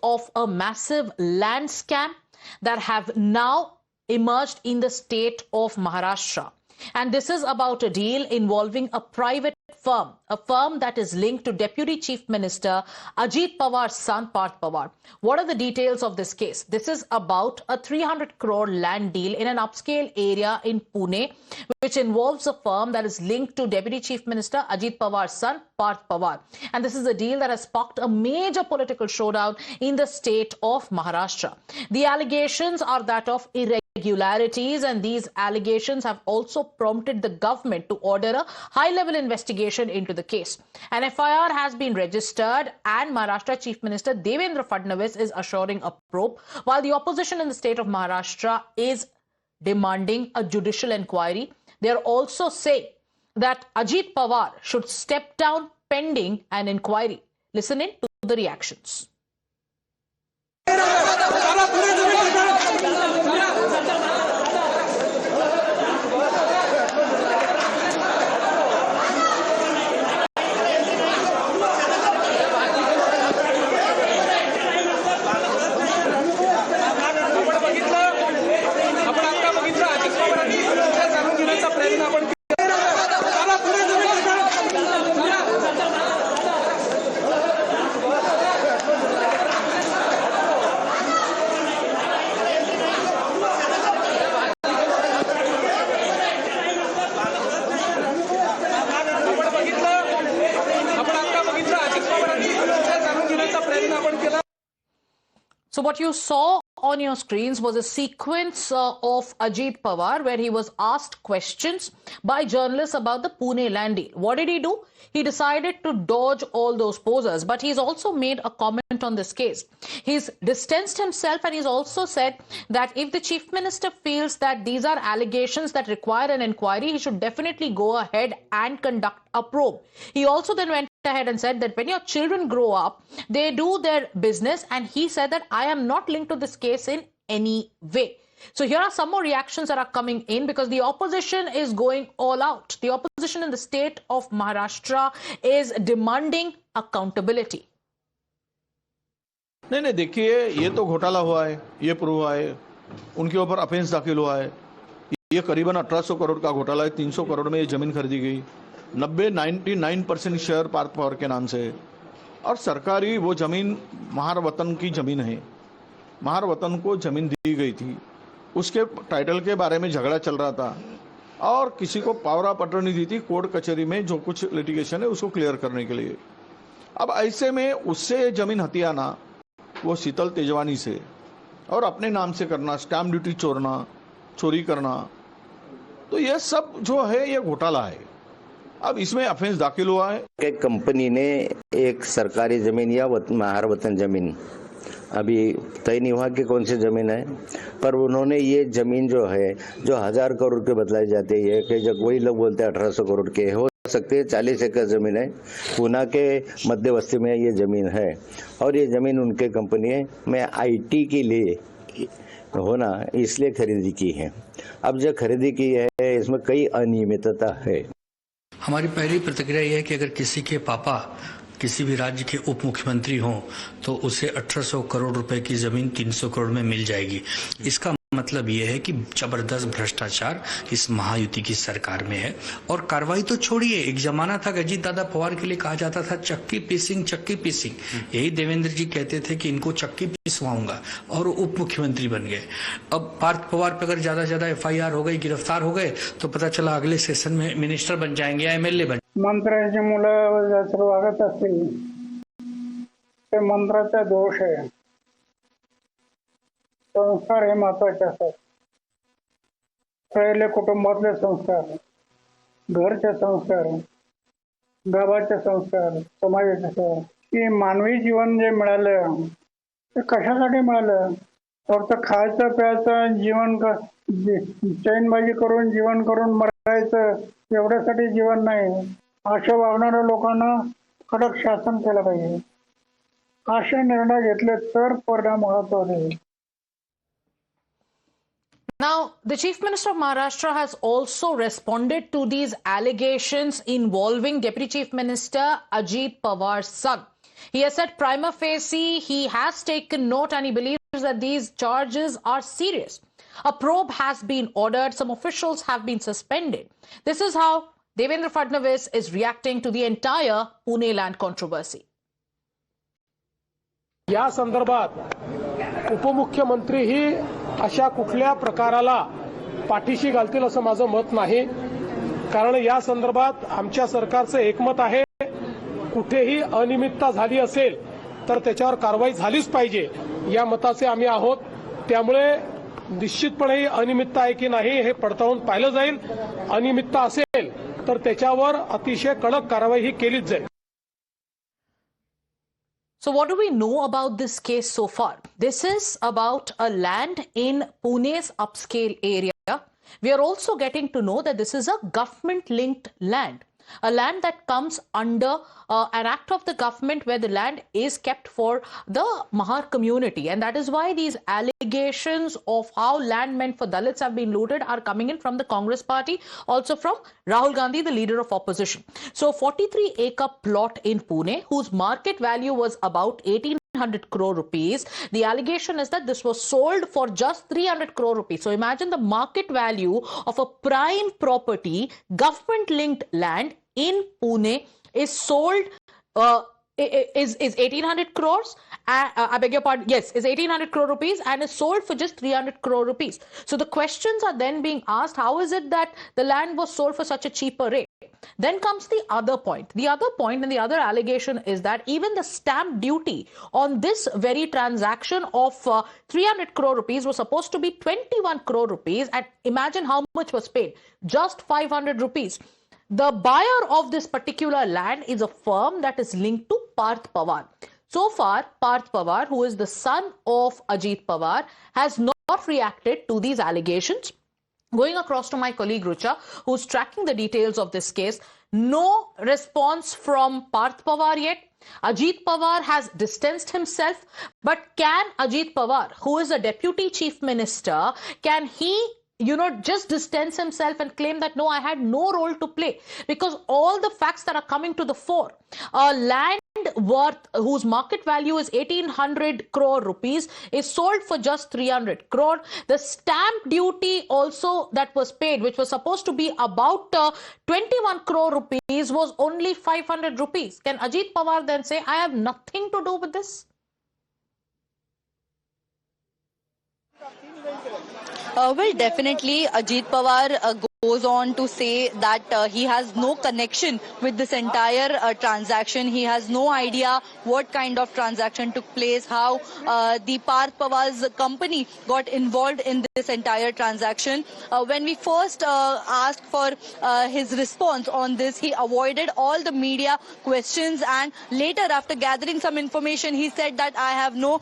of a massive land scam that have now emerged in the state of Maharashtra. And this is about a deal involving a private firm, a firm that is linked to Deputy Chief Minister Ajit Pawar's son Parth Pawar. What are the details of this case? This is about a 300 crore land deal in an upscale area in Pune, which involves a firm that is linked to Deputy Chief Minister Ajit Pawar's son Parth Pawar. And this is a deal that has sparked a major political showdown in the state of Maharashtra. The allegations are that of irregularities, and these allegations have also prompted the government to order a high-level investigation into the case. An FIR has been registered, and Maharashtra Chief Minister Devendra Fadnavis is assuring a probe, while the opposition in the state of Maharashtra is demanding a judicial inquiry. They are also saying that Ajit Pawar should step down pending an inquiry. Listen in to the reactions. So what you saw on your screens was a sequence of Ajit Pawar where he was asked questions by journalists about the Pune land deal. What did he do? He decided to dodge all those posers, but he's also made a comment on this case. He's distanced himself, and he's also said that if the Chief Minister feels that these are allegations that require an inquiry, he should definitely go ahead and conduct a probe. He also then went ahead and said that when your children grow up, they do their business, and he said that I am not linked to this case in any way. So here are some more reactions that are coming in, because the opposition is going all out. The opposition in the state of Maharashtra is demanding accountability. नहीं देखिए, ये तो घोटाला हुआ है, ये prove हुआ है, उनके ऊपर अफेंस दाखिल हुआ है। ये करीबन 1800 करोड़ का घोटाला है, 300 करोड़ में ये जमीन खरीदी गई, 99% शेयर पार्थ पवार के नाम से, और सरकारी वो जमीन महार वतन की जमीन है। महार वतन को जमीन दी गई थी, उसके टाइटल के बारे में झगड़ा चल रहा था, और किसी को पावर ऑफ अटॉर्नी दी थी कोर्ट कचहरी में, जो कुछ लिटिगेशन है उसको क्लियर करने के लिए। अब ऐसे में उससे जमीन हथियाना, वो शीतल तेजवानी से, और अपने नाम से करना, स्टैम्प ड्यूटी चोरी करना, तो ये सब जो है ये घोटाला है। अब इसमें अफेंस दाखिल हुआ है। एक कंपनी ने एक सरकारी जमीन या महार वतन जमीन, अभी तय नहीं हुआ कि कौन सी जमीन है, पर उन्होंने ये जमीन जो है, जो 1000 करोड़ के बतलाई जाती है, कि जब वही लोग बोलते हैं 1800 करोड़ के हो सकते हैं, 40 एकड़ जमीन है, पूना के मध्य बस्ती में ये जमीन है, और ये जमीन उनके कंपनी में IT के लिए होना इसलिए खरीदी की है। अब जो खरीदी की है इसमें कई अनियमितता है। हमारी पहली प्रतिक्रिया यह है कि अगर किसी के पापा किसी भी राज्य के उप मुख्यमंत्री हों तो उसे 1800 करोड़ रुपए की जमीन 300 करोड़ में मिल जाएगी। इसका मतलब ये है कि जबरदस्त भ्रष्टाचार इस महायुति की सरकार में है। और कार्रवाई तो छोड़िए, एक जमाना था अजीत दादा पवार के लिए कहा जाता था चक्की पीसिंग। यही देवेंद्र जी कहते थे कि इनको चक्की पिसवाऊंगा, और उप मुख्यमंत्री बन गए। अब पार्थ पवार पे अगर ज्यादा से ज्यादा FIR हो गई, गिरफ्तार हो गए, तो पता चला अगले सेशन में मिनिस्टर बन जाएंगे या MLA बन। मंत्र्याची मुलं जर वागत असतील ते मंत्राचा दोष आहे। संस्कार हे महत्वाचे असतात, पहिले कुटुंबातले संस्कार, घरचे संस्कार, गावाचे संस्कार, समाजाचे संस्कार, की मानवी जीवन जे मिळालं ते कशासाठी मिळालं? फक्त खायचं प्यायचं, जीवन चैनबाजी करून जीवन करून मरायचं एवढ्यासाठी जीवन नाही। अशा वागणाऱ्या लोकांना कडक शासन केलं पाहिजे। असे निर्णय घेतले तर परिणाम होईल। Now, the Chief Minister of Maharashtra has also responded to these allegations involving Deputy Chief Minister Ajit Pawar's son. He has said prima facie he has taken note and he believes that these charges are serious. A probe has been ordered. Some officials have been suspended. This is how Devendra Fadnavis is reacting to the entire Pune land controversy. या संदर्भात उपमुख्यमंत्रीही अशा कुठल्या प्रकाराला पाठीशी घालतील असं माझं मत नाही. कारण या संदर्भात आमच्या सरकारचं एकमत आहे, कुठेही अनियमितता झाली असेल तर त्याच्यावर कारवाई झालीच पाहिजे या मताचे आम्ही आहोत. त्यामुळे निश्चितपणे अनियमितता आहे की नाही हे पडताळून पाहिलं जाईल. अनियमितता असेल तर त्याच्यावर अतिशय कडक कारवाई ही केलीच जाईल. So what do we know about this case so far? This is about a land in Pune's upscale area. We are also getting to know that this is a government-linked land. A land that comes under an act of the government where the land is kept for the Mahar community. And that is why these allegations of how land meant for Dalits have been looted are coming in from the Congress party, also from Rahul Gandhi, the leader of opposition. So 43-acre plot in Pune, whose market value was about 1,800 crore rupees. The allegation is that this was sold for just 300 crore rupees. So imagine the market value of a prime property, government-linked land in Pune is sold, is 1,800 crores. I beg your pardon. Yes, is 1,800 crore rupees and is sold for just 300 crore rupees. So the questions are then being asked, how is it that the land was sold for such a cheaper rate? Then comes the other point. The other point and the other allegation is that even the stamp duty on this very transaction of 300 crore rupees was supposed to be 21 crore rupees. And imagine how much was paid. Just 500 rupees. The buyer of this particular land is a firm that is linked to Parth Pawar. So far, Parth Pawar, who is the son of Ajit Pawar, has not reacted to these allegations. Going across to my colleague Rucha, who's tracking the details of this case, no response from Parth Pawar yet. Ajit Pawar has distanced himself, but can Ajit Pawar, who is a deputy chief minister, can he just distance himself and claim that no, I had no role to play? Because all the facts that are coming to the fore, land worth whose market value is 1,800 crore rupees is sold for just 300 crore. The stamp duty also that was paid, which was supposed to be about 21 crore rupees, was only 500 rupees. Can Ajit Pawar then say, I have nothing to do with this? Well, definitely Ajit Pawar goes on to say that he has no connection with this entire transaction. He has no idea what kind of transaction took place, how the Parth Pawar's company got involved in this entire transaction. When we first asked for his response on this, he avoided all the media questions, and later, after gathering some information, he said that I have no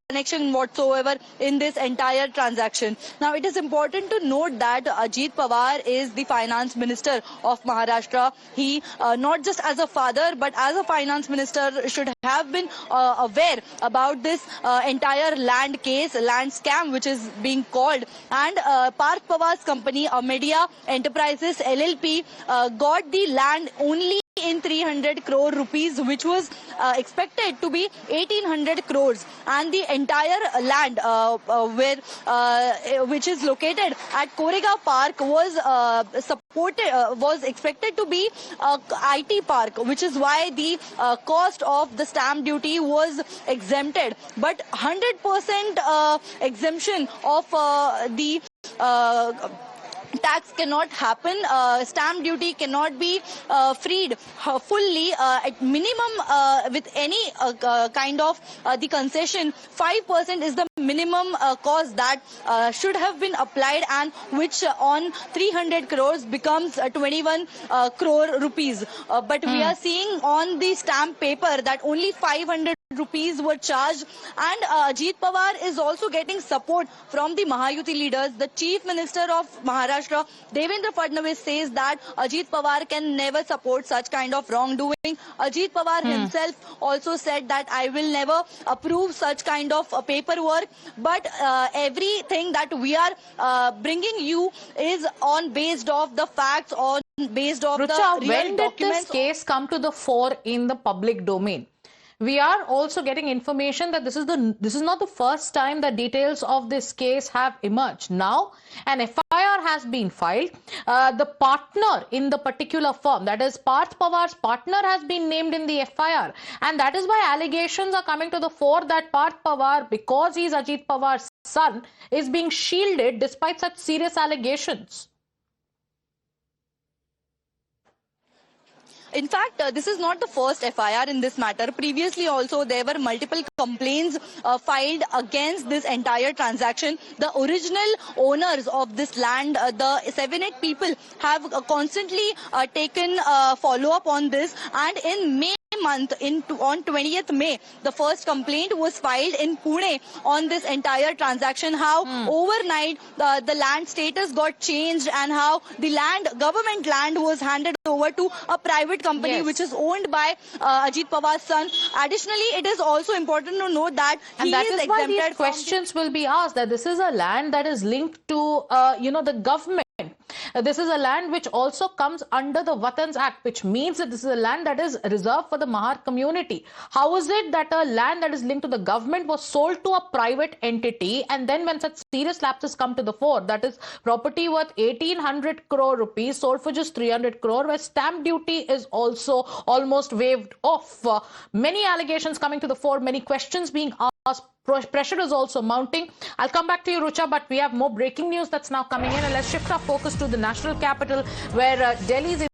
connection whatsoever in this entire transaction. Now, it is important to note that Ajit Pawar is the finance minister of Maharashtra. He, not just as a father, but as a finance minister, should have been aware about this entire land case, land scam, which is being called. And Parth Pawar's company, Media Enterprises LLP, got the land only in 300 crore rupees, which was expected to be 1,800 crores, and the entire land which is located at Koregaon Park was expected to be IT park, which is why the cost of the stamp duty was exempted. But 100% exemption of the tax cannot happen. Stamp duty cannot be freed fully. At minimum, with any kind of the concession, 5% is the minimum cost that should have been applied, and which on 300 crores becomes 21 crore rupees. But we are seeing on the stamp paper that only 500 rupees were charged, and Ajit Pawar is also getting support from the Mahayuti leaders. The Chief Minister of Maharashtra, Devendra Fadnavis, says that Ajit Pawar can never support such kind of wrongdoing. Ajit Pawar himself also said that I will never approve such kind of paperwork, but everything that we are bringing you is on based off the facts, on based off Rucha, the real when did documents. this case come to the fore in the public domain? We are also getting information that this is not the first time that details of this case have emerged. Now, an FIR has been filed. The partner in the particular firm, that is Parth Pawar's partner, has been named in the FIR, and that is why allegations are coming to the fore that Parth Pawar, because he is Ajit Pawar's son, is being shielded despite such serious allegations. In fact, this is not the first FIR in this matter. Previously also, there were multiple complaints filed against this entire transaction. The original owners of this land, the 7-8 people, have constantly taken follow-up on this, and in May month, on 20th May, the first complaint was filed in Pune on this entire transaction, how overnight the land status got changed and how the government land was handed over to a private company, Yes. which is owned by Ajit Pawar's son. Additionally, it is also important to note that And he that is is why exempted these from questions will be asked, that this is a land that is linked to, the government. This is a land which also comes under the Watans Act, which means that this is a land that is reserved for the Mahar community. How is it that a land that is linked to the government was sold to a private entity, and then when such serious lapses come to the fore, that is property worth 1800 crore rupees sold for just 300 crore, where stamp duty is also almost waived off? Many allegations coming to the fore, many questions being asked. Pressure is also mounting. I'll come back to you, Rucha, but we have more breaking news that's now coming in, and let's shift our focus to the national capital, where Delhi's